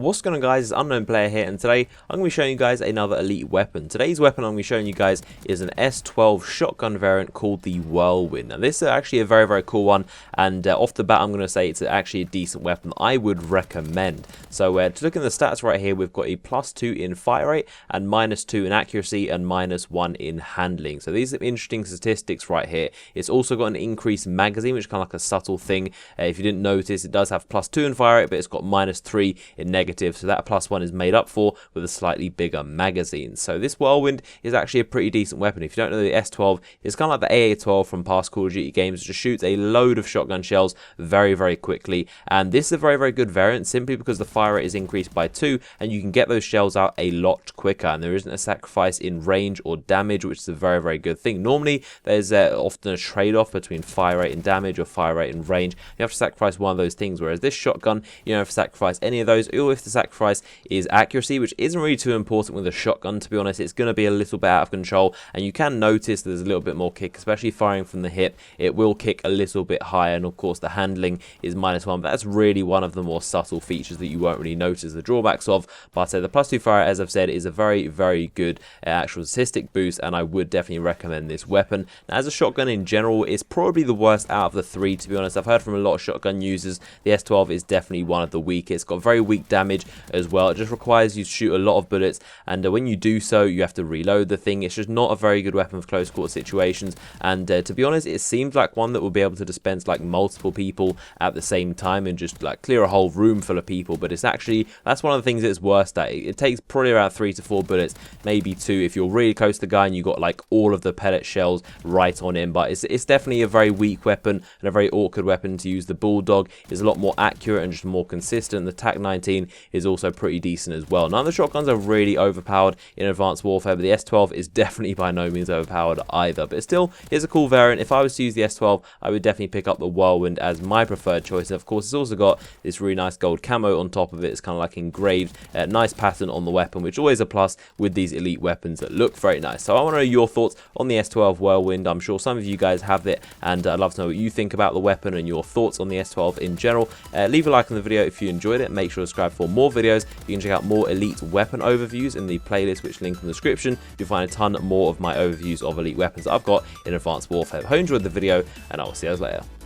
What's going on, guys? It's Unknown Player here, and today I'm going to be showing you guys another elite weapon. Today's weapon I'm going to be showing you guys is an S12 shotgun variant called the Whirlwind. Now this is actually a very cool one, and off the bat I'm going to say it's actually a decent weapon I would recommend. So to look at the stats right here, we've got a +2 in fire rate and -2 in accuracy and -1 in handling. So these are interesting statistics right here. It's also got an increased magazine, which is kind of like a subtle thing. If you didn't notice, it does have +2 in fire rate, but it's got -3 in negative, so that +1 is made up for with a slightly bigger magazine. So this Whirlwind is actually a pretty decent weapon. If you don't know, the S12 is kind of like the AA12 from past Call of Duty games. It just shoots a load of shotgun shells very quickly, and this is a very good variant simply because the fire rate is increased by 2 and you can get those shells out a lot quicker, and there isn't a sacrifice in range or damage, which is a very good thing. Normally there's often a trade-off between fire rate and damage or fire rate and range. You have to sacrifice one of those things, whereas this shotgun, you don't have to sacrifice any of those. All you have to sacrifice is accuracy, which isn't really too important with a shotgun, to be honest. It's going to be a little bit out of control, and you can notice there's a little bit more kick, especially firing from the hip. It will kick a little bit higher, and of course the handling is -1, but that's really one of the more subtle features that you won't really notice the drawbacks of. But the +2 fire, as I've said, is a very good actual statistic boost, and I would definitely recommend this weapon. Now, as a shotgun in general, it's probably the worst out of the three, to be honest. I've heard from a lot of shotgun users the S12 is definitely one of the weakest. It's got very weak damage as well. It just requires you to shoot a lot of bullets, and when you do so, you have to reload the thing. It's just not a very good weapon for close quarter situations, and to be honest, it seems like one that will be able to dispense like multiple people at the same time and just like clear a whole room full of people. But it's actually, that's one of the things it's worst at. It takes probably around 3 to 4 bullets, maybe 2 if you're really close to the guy and you got like all of the pellet shells right on him. But it's definitely a very weak weapon and a very awkward weapon to use. The Bulldog is a lot more accurate and just more consistent. The TAC-19 is also pretty decent as well. None of the shotguns are really overpowered in Advanced Warfare, but the S12 is definitely by no means overpowered either. But it still is a cool variant. If I was to use the S12, I would definitely pick up the Whirlwind as my preferred choice. And of course, it's also got this really nice gold camo on top of it. It's kind of like engraved, nice pattern on the weapon, which always a plus with these elite weapons that look very nice. So I want to know your thoughts on the S12 Whirlwind. I'm sure some of you guys have it, and I'd love to know what you think about the weapon and your thoughts on the S12 in general. Leave a like on the video if you enjoyed it. Make sure to subscribe for more videos. You can check out more elite weapon overviews in the playlist, which link in the description. You'll find a ton more of my overviews of elite weapons that I've got in Advanced Warfare. I hope you enjoyed the video, and I will see you guys later.